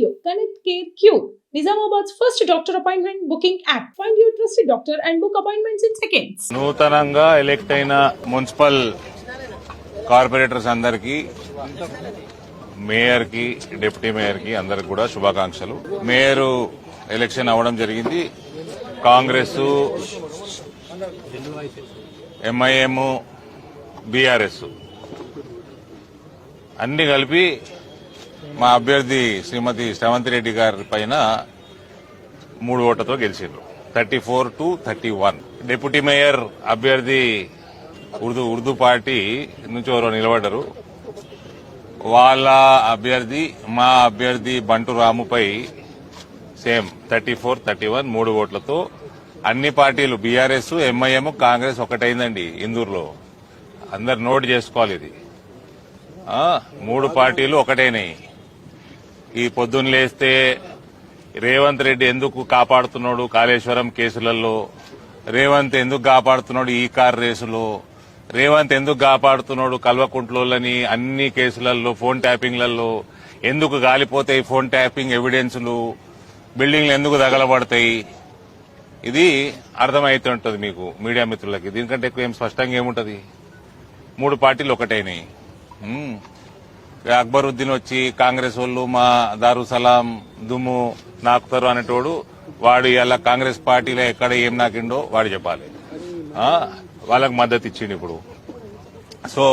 you. Connect Care Cure, Nizamabad's first doctor appointment booking app. Find your trusted doctor and book appointments in seconds. నూతనంగా elect అయిన municipal corporators అందరికీ, mayor కి, deputy mayor కి అందరికి కూడా శుభాకాంక్షలు. Mayor election అవ్వడం జరిగింది. కాంగ్రెస్, ఎంఐఎం, బీఆర్ఎస్ అన్ని కలిపి మా అభ్యర్థి శ్రీమతి శ్రవంతి రెడ్డి గారి పైన 3 ఓట్లతో గెలిచారు. 34-31. డిప్యూటీ మేయర్ అభ్యర్థి ఉర్దూ పార్టీ నుంచి ఎవరో నిలబడ్డారు. వాళ్ళ అభ్యర్థి, మా అభ్యర్థి బంటు రాముపై సేమ్ 34-31 3 ఓట్లతో అన్ని పార్టీలు బీఆర్ఎస్, ఎంఐఎం, కాంగ్రెస్ ఒకటైందండి ఇందూరులో. అందరు నోట్ చేసుకోవాలి. ఇది 3 పార్టీలు ఒకటైనాయి. ఈ పొద్దున్న లేస్తే రేవంత్ రెడ్డి ఎందుకు కాపాడుతున్నాడు కాళేశ్వరం కేసులలో, రేవంత్ ఎందుకు కాపాడుతున్నాడు ఈ కార్ రేసులో, రేవంత్ ఎందుకు కాపాడుతున్నాడు కల్వకుంట్లోని అన్ని కేసులలో, ఫోన్ ట్యాపింగ్లలో ఎందుకు గాలిపోతాయి ఫోన్ ట్యాపింగ్ ఎవిడెన్స్లు, బిల్డింగ్లు ఎందుకు తగలబడతాయి, ఇది అర్థమైతుంటది మీకు మీడియా మిత్రులకి. దీనికంటే ఎక్కువ ఏం స్పష్టంగా ఏముంటది. 3 పార్టీలు ఒకటైనాయి. అక్బరుద్దీన్ వచ్చి కాంగ్రెస్ వాళ్ళు మా దారుసలాం దుమ్ము నాకుతారు అనేటోడు, వాడు ఇలా కాంగ్రెస్ పార్టీలో ఎక్కడ ఏం నాకిండో వాడు చెప్పాలి. వాళ్ళకు మద్దతు ఇచ్చిండు ఇప్పుడు. సో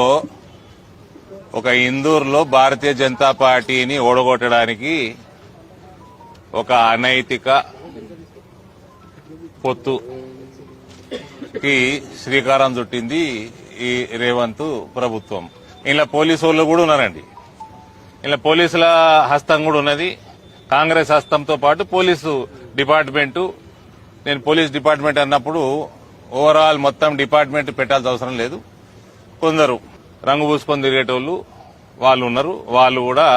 ఒక ఇందూరులో భారతీయ జనతా పార్టీని ఓడగొట్టడానికి ఒక అనైతిక పొత్తుకి శ్రీకారం చుట్టింది ఈ రేవంత్ ప్రభుత్వం. ఇలా పోలీసు వాళ్ళు కూడా ఉన్నారండి. ఇలా పోలీసుల హస్తం కూడా ఉన్నది. కాంగ్రెస్ హస్తంతో పాటు పోలీసు డిపార్ట్మెంటు. నేను పోలీస్ డిపార్ట్మెంట్ అన్నప్పుడు ఓవరాల్ మొత్తం డిపార్ట్మెంట్ పెట్టాల్సిన అవసరం లేదు. కొందరు రంగు పూసుకొని తిరిగేటోళ్లు వాళ్ళు ఉన్నారు. వాళ్ళు కూడా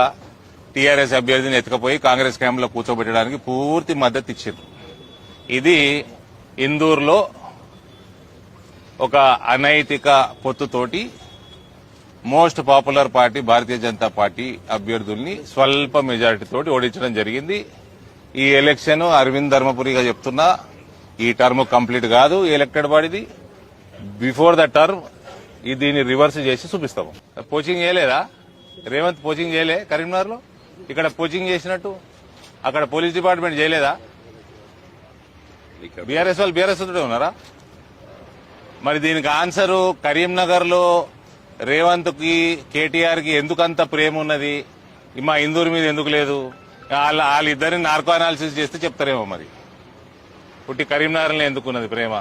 టీఆర్ఎస్ అభ్యర్థిని ఎత్తుకపోయి కాంగ్రెస్ క్యాంపులో కూర్చోబెట్టడానికి పూర్తి మద్దతు ఇచ్చారు. ఇది ఇందూరులో ఒక అనైతిక పొత్తుతోటి most popular party Bharatiya Janata party అభ్యర్థుల్ని స్వల్ప మెజారిటీతోటి ఓడించడం జరిగింది. ఈ ఎలక్షన్ అరవింద్ ధర్మపురిగా చెప్తున్నా, ఈ టర్మ్ కంప్లీట్ కాదు ఎలక్టెడ్ బాడీది. బిఫోర్ ద టర్మ్ దీన్ని రివర్స్ చేసి చూపిస్తాము. కోచింగ్ చేయలేదా రేవంత్? కోచింగ్ చేయలే కరీంనగర్ లో? ఇక్కడ కోచింగ్ చేసినట్టు అక్కడ పోలీస్ డిపార్ట్మెంట్ చేయలేదా? బీఆర్ఎస్ వాళ్ళు బీఆర్ఎస్ తోటే ఉన్నారా? మరి దీనికి ఆన్సరు కరీంనగర్ లో రేవంత్ కి, కేటీఆర్ కి ఎందుకంత ప్రేమ ఉన్నది, మా ఇందూరు మీద ఎందుకు లేదు? వాళ్ళిద్దరిని నార్కో అనాలిసిస్ చేస్తే చెప్తారేమో. మరి పుట్టి కరీంనగర్లో ఎందుకున్నది ప్రేమ,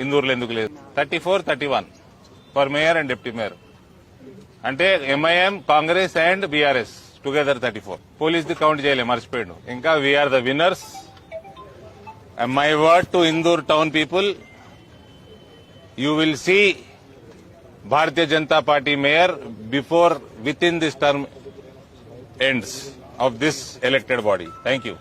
ఇందూరులో ఎందుకు లేదు? 34-31 for mayor and deputy mayor. అంటే MIM, Congress and BRS together 34. Police the count చేయలే, మర్చిపోయాడు. ఇంకా we are the winners. My word to Indur town people, you will see Bharatiya Janata Party mayor within this term ends of this elected body. Thank you.